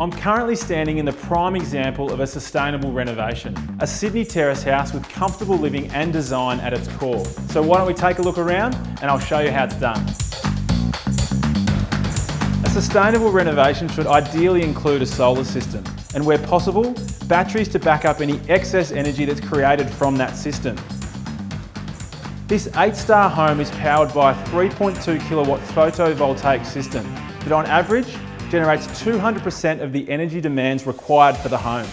I'm currently standing in the prime example of a sustainable renovation, a Sydney terrace house with comfortable living and design at its core. So why don't we take a look around and I'll show you how it's done. A sustainable renovation should ideally include a solar system, and where possible, batteries to back up any excess energy that's created from that system. This 8-star home is powered by a 3.2 kilowatt photovoltaic system that on average generates 200% of the energy demands required for the home.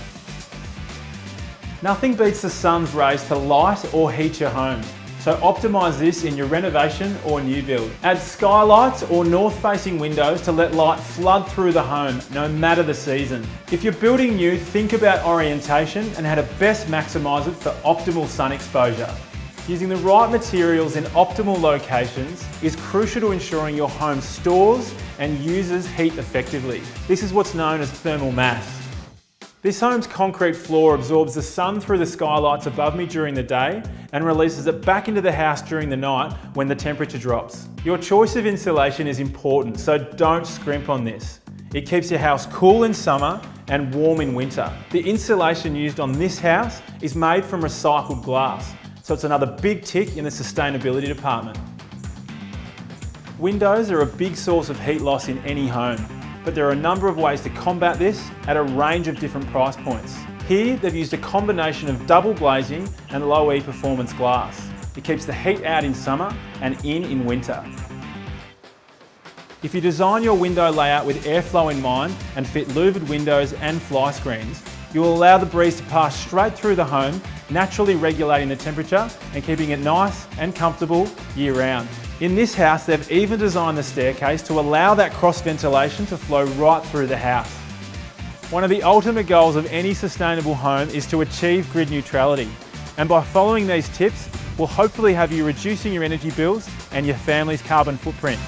Nothing beats the sun's rays to light or heat your home, so optimise this in your renovation or new build. Add skylights or north-facing windows to let light flood through the home, no matter the season. If you're building new, think about orientation and how to best maximise it for optimal sun exposure. Using the right materials in optimal locations is crucial to ensuring your home stores and uses heat effectively. This is what's known as thermal mass. This home's concrete floor absorbs the sun through the skylights above me during the day and releases it back into the house during the night when the temperature drops. Your choice of insulation is important, so don't scrimp on this. It keeps your house cool in summer and warm in winter. The insulation used on this house is made from recycled glass, so it's another big tick in the sustainability department. Windows are a big source of heat loss in any home, but there are a number of ways to combat this at a range of different price points. Here, they've used a combination of double glazing and low E performance glass. It keeps the heat out in summer and in winter. If you design your window layout with airflow in mind and fit louvered windows and fly screens, you will allow the breeze to pass straight through the home, naturally regulating the temperature and keeping it nice and comfortable year round. In this house, they've even designed the staircase to allow that cross ventilation to flow right through the house. One of the ultimate goals of any sustainable home is to achieve grid neutrality. And by following these tips, we'll hopefully have you reducing your energy bills and your family's carbon footprint.